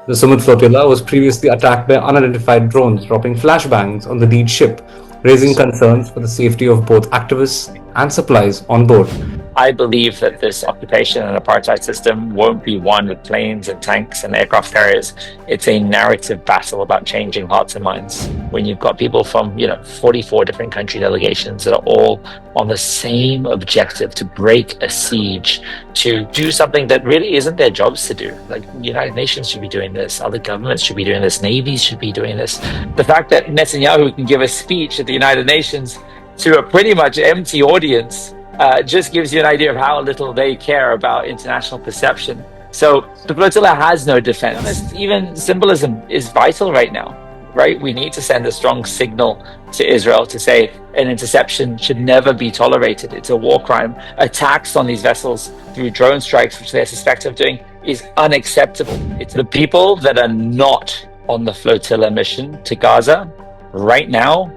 The Sumud Flotilla was previously attacked by unidentified drones dropping flashbangs on the lead ship, raising concerns for the safety of both activists and supplies on board. I believe that this occupation and apartheid system won't be won with planes and tanks and aircraft carriers. It's a narrative battle about changing hearts and minds. When you've got people from, 44 different country delegations that are all on the same objective to break a siege, to do something that really isn't their jobs to do. Like the United Nations should be doing this, other governments should be doing this, navies should be doing this. The fact that Netanyahu can give a speech at the United Nations to a pretty much empty audience just gives you an idea of how little they care about international perception. So the flotilla has no defense. Even symbolism is vital right now, right? We need to send a strong signal to Israel to say an interception should never be tolerated. It's a war crime. Attacks on these vessels through drone strikes, which they're suspected of doing, is unacceptable. It's the people that are not on the flotilla mission to Gaza right now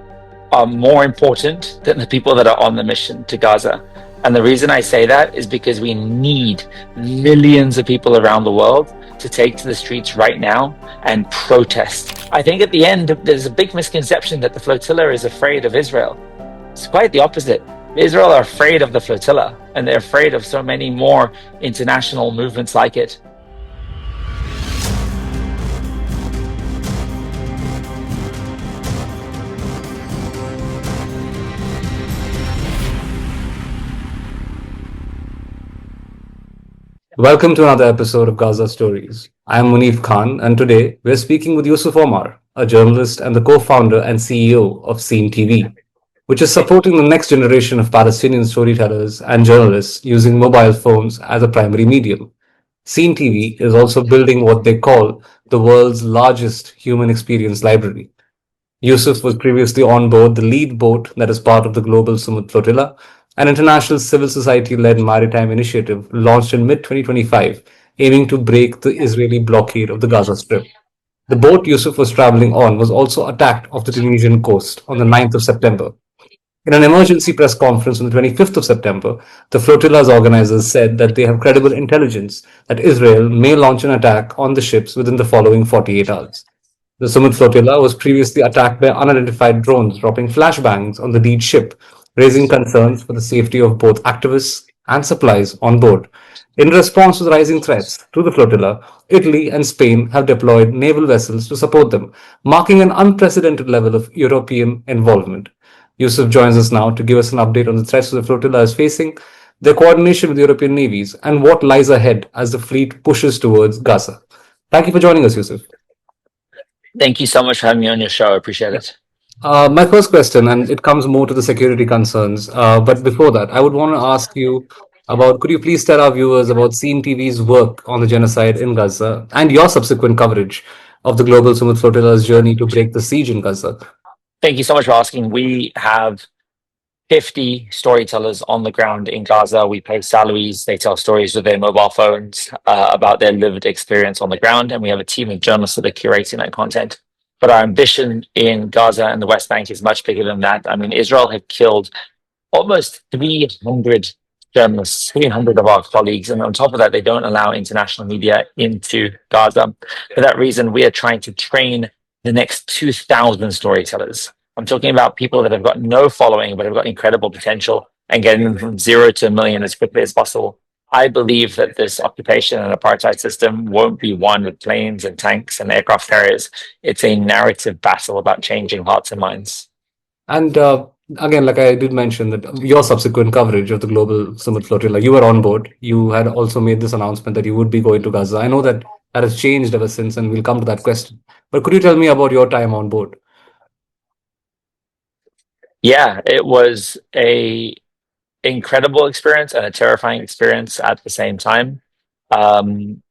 are more important than the people that are on the mission to Gaza. And the reason I say that is because we need millions of people around the world to take to the streets right now and protest. I think at the end, there's a big misconception that the flotilla is afraid of Israel. It's quite the opposite. Israel are afraid of the flotilla, and they're afraid of so many more international movements like it. Welcome to another episode of Gaza Stories. I am Muneef Khan, and today we're speaking with Yusuf Omar, a journalist and the co-founder and CEO of Scene TV, which is supporting the next generation of Palestinian storytellers and journalists using mobile phones as a primary medium. Scene TV is also building what they call the world's largest human experience library. Yusuf was previously on board the lead boat that is part of the Global Sumud Flotilla, an international civil society-led maritime initiative launched in mid-2025, aiming to break the Israeli blockade of the Gaza Strip. The boat Yusuf was traveling on was also attacked off the Tunisian coast on the 9th of September. In an emergency press conference on the 25th of September, the flotilla's organizers said that they have credible intelligence that Israel may launch an attack on the ships within the following 48 hours. The Sumud Flotilla was previously attacked by unidentified drones dropping flashbangs on the lead ship, raising concerns for the safety of both activists and supplies on board. In response to the rising threats to the flotilla, Italy and Spain have deployed naval vessels to support them, marking an unprecedented level of European involvement. Yusuf joins us now to give us an update on the threats the flotilla is facing, their coordination with European navies, and what lies ahead as the fleet pushes towards Gaza. Thank you for joining us, Yusuf. Thank you so much for having me on your show. I appreciate it. My first question, and it comes more to the security concerns, but before that, I would want to ask you about could you please tell our viewers about Scene TV's work on the genocide in Gaza and your subsequent coverage of the Global Sumud Flotilla's journey to break the siege in Gaza? Thank you so much for asking. We have 50 storytellers on the ground in Gaza. We pay salaries. They tell stories with their mobile phones about their lived experience on the ground. And we have a team of journalists that are curating that content. But our ambition in Gaza and the West Bank is much bigger than that. I mean, Israel have killed almost 300 journalists, 300 of our colleagues. And on top of that, they don't allow international media into Gaza. For that reason, we are trying to train the next 2,000 storytellers. I'm talking about people that have got no following, but have got incredible potential and getting them from 0 to 1 million as quickly as possible. I believe that this occupation and apartheid system won't be won with planes and tanks and aircraft carriers. It's a narrative battle about changing hearts and minds. And again, like I did mention, that your subsequent coverage of the Global Sumud Flotilla, you were on board. You had also made this announcement that you would be going to Gaza. I know that that has changed ever since, and we'll come to that question. But could you tell me about your time on board? Yeah, it was a incredible experience and a terrifying experience at the same time.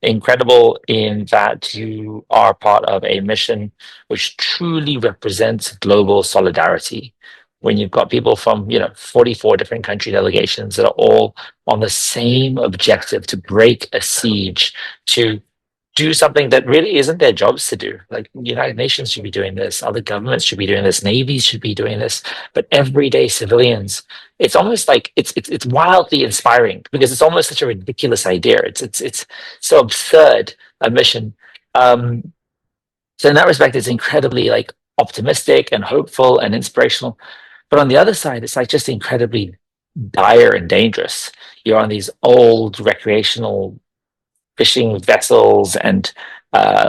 Incredible in that you are part of a mission which truly represents global solidarity. When you've got people from 44 different country delegations that are all on the same objective to break a siege, to do something that really isn't their jobs to do. Like the United Nations should be doing this, other governments should be doing this, navies should be doing this, but everyday civilians, it's almost like it's wildly inspiring because it's almost such a ridiculous idea. It's so absurd a mission. Um, so in that respect, it's incredibly like optimistic and hopeful and inspirational. But on the other side, it's like just incredibly dire and dangerous. You're on these old recreational fishing vessels and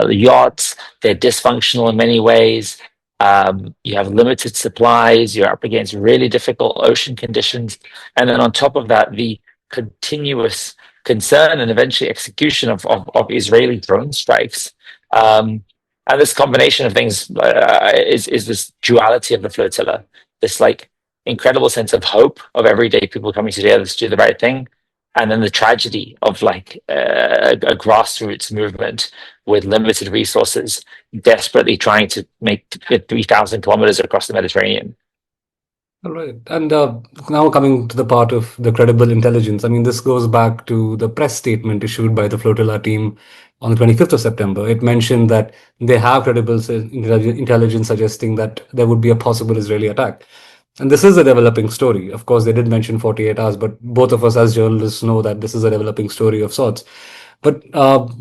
yachts. They're dysfunctional in many ways. You have limited supplies. You're up against really difficult ocean conditions. And then on top of that, the continuous concern and eventually execution of Israeli drone strikes. And this combination of things is this duality of the flotilla, this like incredible sense of hope of everyday people coming together to do the right thing, and then the tragedy of like a grassroots movement with limited resources, desperately trying to make 3,000 kilometers across the Mediterranean. All right. And now coming to the part of the credible intelligence, I mean, this goes back to the press statement issued by the flotilla team on the 25th of September. It mentioned that they have credible intelligence suggesting that there would be a possible Israeli attack. And this is a developing story. Of course, they did mention 48 hours, but both of us as journalists know that this is a developing story of sorts. But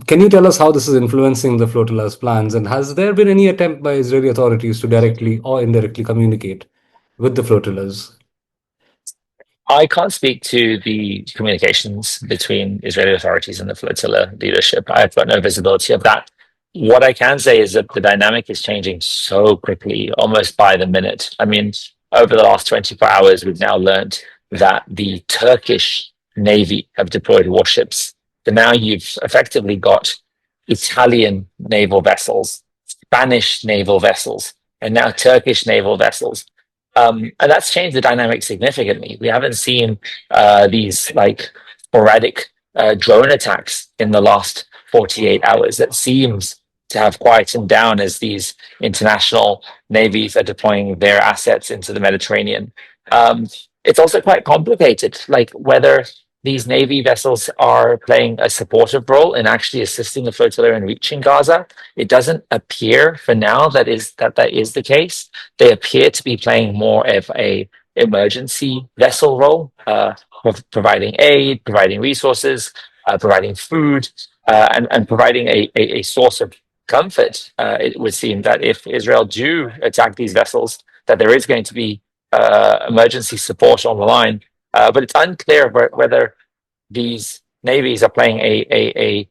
can you tell us how this is influencing the flotilla's plans? And has there been any attempt by Israeli authorities to directly or indirectly communicate with the flotillas? I can't speak to the communications between Israeli authorities and the flotilla leadership. I've got no visibility of that. What I can say is that the dynamic is changing so quickly, almost by the minute. I mean, over the last 24 hours, we've now learned that the Turkish Navy have deployed warships. So now you've effectively got Italian naval vessels, Spanish naval vessels, and now Turkish naval vessels, and that's changed the dynamic significantly. We haven't seen these like sporadic drone attacks in the last 48 hours. That seems to have quietened down as these international navies are deploying their assets into the Mediterranean. It's also quite complicated, like whether these navy vessels are playing a supportive role in actually assisting the flotilla in reaching Gaza. It doesn't appear for now that is the case. They appear to be playing more of a emergency vessel role, providing aid, providing resources, providing food, and providing a source of comfort. It would seem that if Israel do attack these vessels, that there is going to be emergency support on the line. But it's unclear whether these navies are playing a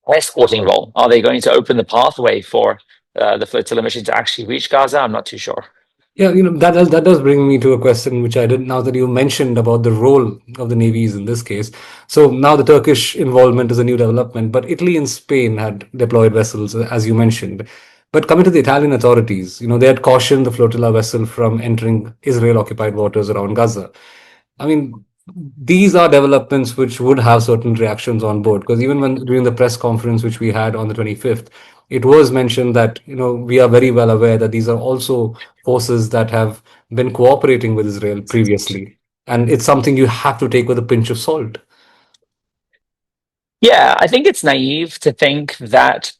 escorting role. Are they going to open the pathway for the flotilla mission to actually reach Gaza? I'm not too sure. Yeah, that does bring me to a question which I didn't. Now that you mentioned about the role of the navies in this case, so now the Turkish involvement is a new development, but Italy and Spain had deployed vessels, as you mentioned. But coming to the Italian authorities, they had cautioned the flotilla vessel from entering Israel-occupied waters around Gaza. I mean, these are developments which would have certain reactions on board, because even when during the press conference which we had on the 25th, it was mentioned that we are very well aware that these are also forces that have been cooperating with Israel previously, and it's something you have to take with a pinch of salt. Yeah, I think it's naive to think that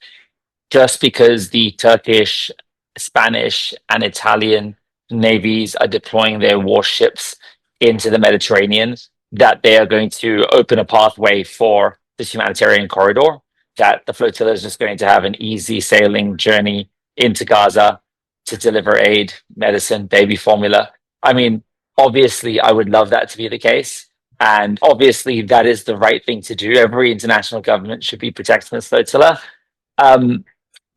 just because the Turkish, Spanish, and Italian navies are deploying their warships into the Mediterranean, that they are going to open a pathway for this humanitarian corridor, that the flotilla is just going to have an easy sailing journey into Gaza to deliver aid, medicine, baby formula. I mean, obviously, I would love that to be the case. And obviously, that is the right thing to do. Every international government should be protecting the flotilla. Um,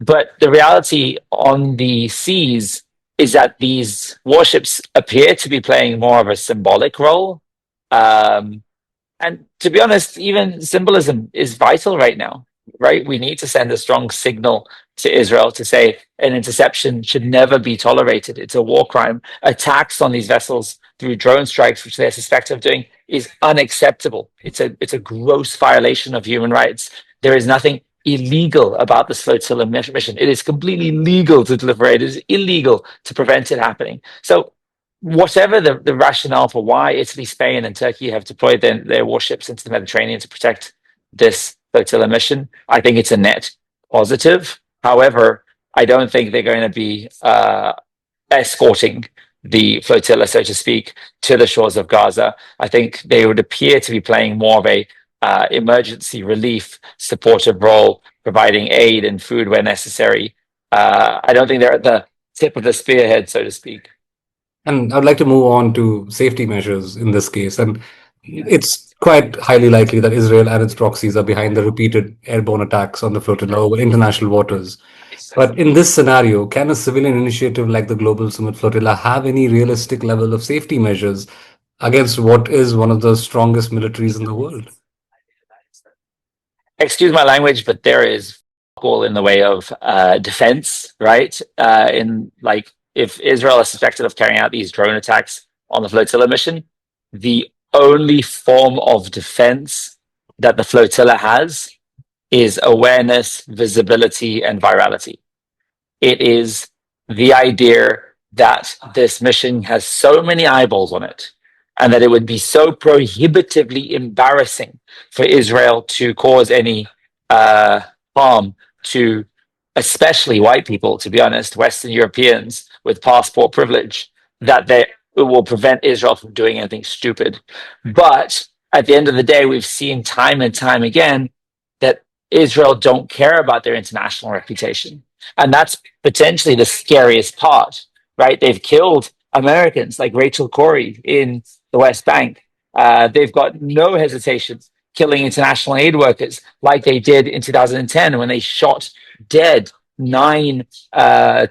but the reality on the seas is that these warships appear to be playing more of a symbolic role. Um, and to be honest, even symbolism is vital right now, right? We need to send a strong signal to Israel to say an interception should never be tolerated. It's a war crime. Attacks on these vessels through drone strikes, which they're suspected of doing, is unacceptable. It's a gross violation of human rights. There is nothing illegal about this flotilla mission. It is completely legal to deliver aid. It is illegal to prevent it happening. So whatever the rationale for why Italy, Spain, and Turkey have deployed their warships into the Mediterranean to protect this flotilla mission, I think it's a net positive. However, I don't think they're going to be escorting the flotilla, so to speak, to the shores of Gaza. I think they would appear to be playing more of a emergency relief supportive role, providing aid and food where necessary. I don't think they're at the tip of the spearhead, so to speak. And I'd like to move on to safety measures in this case. And it's quite highly likely that Israel and its proxies are behind the repeated airborne attacks on the flotilla over international waters. But in this scenario, can a civilian initiative like the Global Sumud Flotilla have any realistic level of safety measures against what is one of the strongest militaries in the world? Excuse my language, but there is all in the way of defense, right? In like, if Israel is suspected of carrying out these drone attacks on the flotilla mission, the only form of defense that the flotilla has is awareness, visibility, and virality. It is the idea that this mission has so many eyeballs on it, and that it would be so prohibitively embarrassing for Israel to cause any harm to especially white people, to be honest, Western Europeans with passport privilege, that it will prevent Israel from doing anything stupid. But at the end of the day, we've seen time and time again that Israel don't care about their international reputation. And that's potentially the scariest part, right? They've killed Americans like Rachel Corrie in the West Bank. They've got no hesitation killing international aid workers like they did in 2010 when they shot dead 9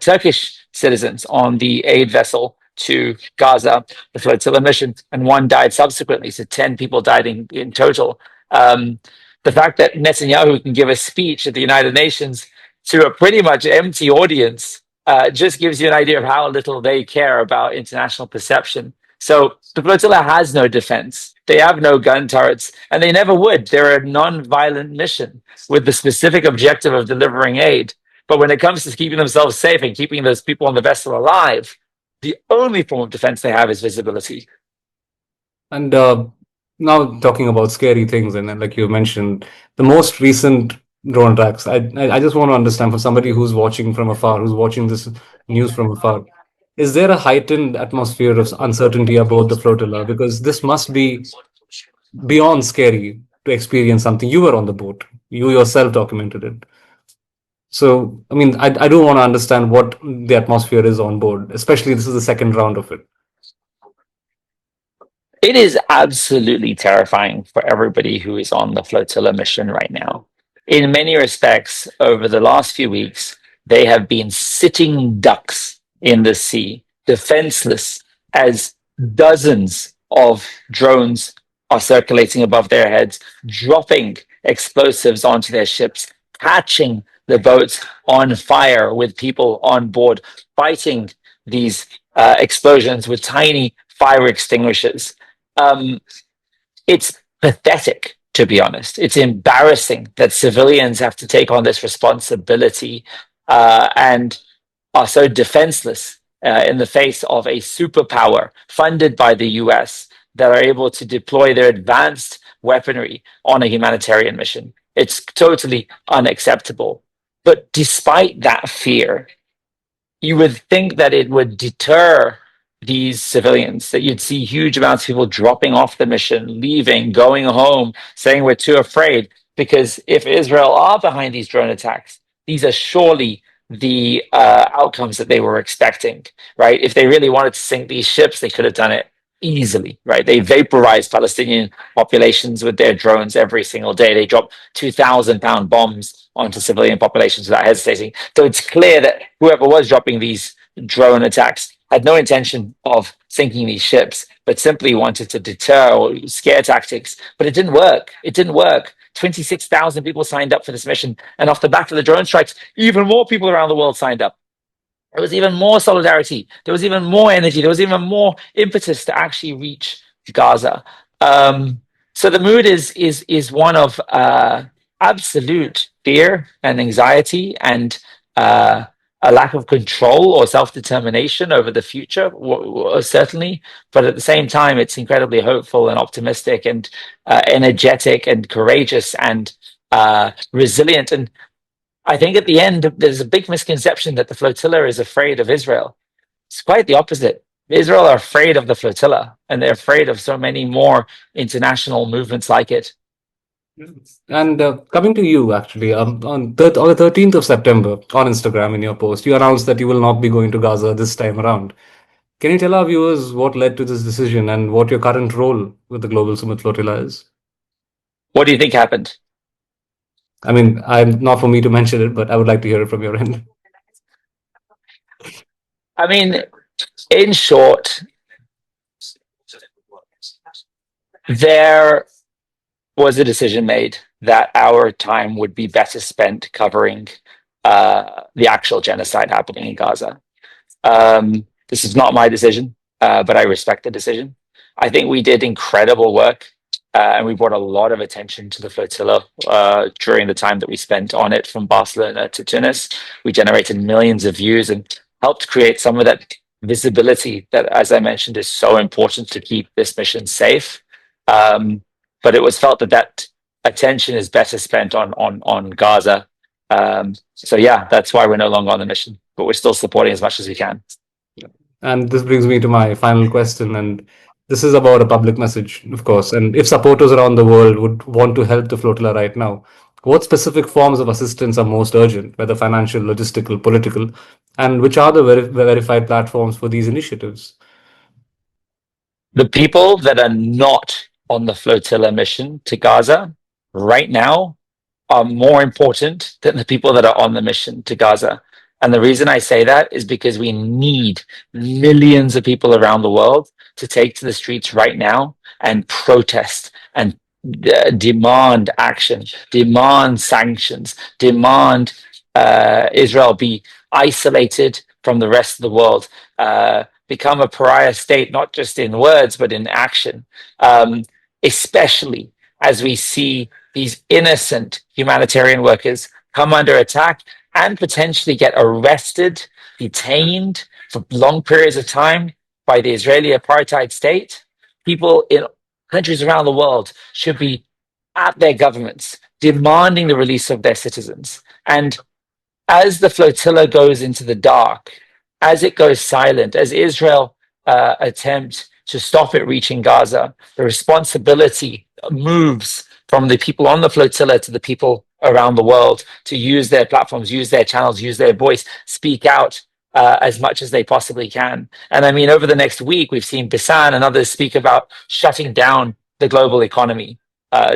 Turkish citizens on the aid vessel to Gaza, the flotilla mission, and 1 died subsequently. So 10 people died in total. The fact that Netanyahu can give a speech at the United Nations to a pretty much empty audience just gives you an idea of how little they care about international perception. So the flotilla has no defense. They have no gun turrets, and they never would. They're a non-violent mission with the specific objective of delivering aid. But when it comes to keeping themselves safe and keeping those people on the vessel alive, the only form of defense they have is visibility. And now talking about scary things, and like you mentioned, the most recent drone attacks. I just want to understand for somebody who's watching from afar, who's watching this news from afar, is there a heightened atmosphere of uncertainty aboard the flotilla? Because this must be beyond scary to experience something. You were on the boat, you yourself documented it. So, I mean, I do want to understand what the atmosphere is on board, especially this is the second round of it. It is absolutely terrifying for everybody who is on the flotilla mission right now. In many respects, over the last few weeks, they have been sitting ducks in the sea, defenseless, as dozens of drones are circulating above their heads, dropping explosives onto their ships, catching the boats on fire with people on board, fighting these explosions with tiny fire extinguishers. It's pathetic, to be honest. It's embarrassing that civilians have to take on this responsibility and are so defenseless in the face of a superpower funded by the US that are able to deploy their advanced weaponry on a humanitarian mission. It's totally unacceptable. But despite that fear, you would think that it would deter these civilians, that you'd see huge amounts of people dropping off the mission, leaving, going home, saying we're too afraid. Because if Israel are behind these drone attacks, these are surely the outcomes that they were expecting, right? If they really wanted to sink these ships, they could have done it easily, right? They vaporized Palestinian populations with their drones every single day. They drop 2,000-pound bombs onto civilian populations without hesitating. So it's clear that whoever was dropping these drone attacks had no intention of sinking these ships, but simply wanted to deter or scare tactics. But it didn't work. It didn't work. 26,000 people signed up for this mission. And off the back of the drone strikes, even more people around the world signed up. There was even more solidarity. There was even more energy. There was even more impetus to actually reach Gaza. So the mood is one of absolute fear and anxiety and a lack of control or self-determination over the future, certainly. But at the same time, it's incredibly hopeful and optimistic and energetic and courageous and resilient. And I think at the end, there's a big misconception that the flotilla is afraid of Israel. It's quite the opposite. Israel are afraid of the flotilla, and they're afraid of so many more international movements like it. And coming to you, actually, on the 13th of September on Instagram in your post, you announced that you will not be going to Gaza this time around. Can you tell our viewers what led to this decision and what your current role with the Global Sumud Flotilla is? What do you think happened? I mean, I'm not for me to mention it, but I would like to hear it from your end. I mean, in short, there was a decision made that our time would be better spent covering the actual genocide happening in Gaza. This is not my decision, but I respect the decision. I think we did incredible work, and we brought a lot of attention to the flotilla during the time that we spent on it from Barcelona to Tunis. We generated millions of views and helped create some of that visibility that, as I mentioned, is so important to keep this mission safe. Um, but it was felt that that attention is better spent on Gaza. So yeah, that's why we're no longer on the mission, but we're still supporting as much as we can. And this brings me to my final question. And this is about a public message, of course. And if supporters around the world would want to help the flotilla right now, what specific forms of assistance are most urgent, whether financial, logistical, political, and which are the verified platforms for these initiatives? The people that are not on the flotilla mission to Gaza right now are more important than the people that are on the mission to Gaza. And the reason I say that is because we need millions of people around the world to take to the streets right now and protest and demand action, demand sanctions, demand Israel be isolated from the rest of the world, become a pariah state, not just in words, but in action, especially as we see these innocent humanitarian workers come under attack and potentially get arrested, detained for long periods of time by the Israeli apartheid state. People in countries around the world should be at their governments demanding the release of their citizens. And as the flotilla goes into the dark, as it goes silent, as Israel attempts to stop it reaching Gaza, the responsibility moves from the people on the flotilla to the people around the world to use their platforms, use their channels, use their voice, speak out as much as they possibly can. And I mean, over the next week, we've seen Bisan and others speak about shutting down the global economy.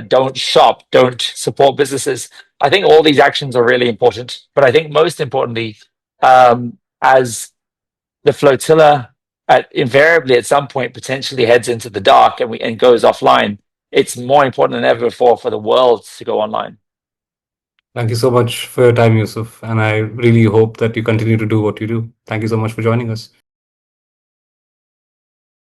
Don't shop, don't support businesses. I think all these actions are really important. But I think most importantly, as the flotilla invariably at some point potentially heads into the dark and goes offline, it's more important than ever before for the world to go online. Thank you so much for your time, Yusuf. And I really hope that you continue to do what you do. Thank you so much for joining us.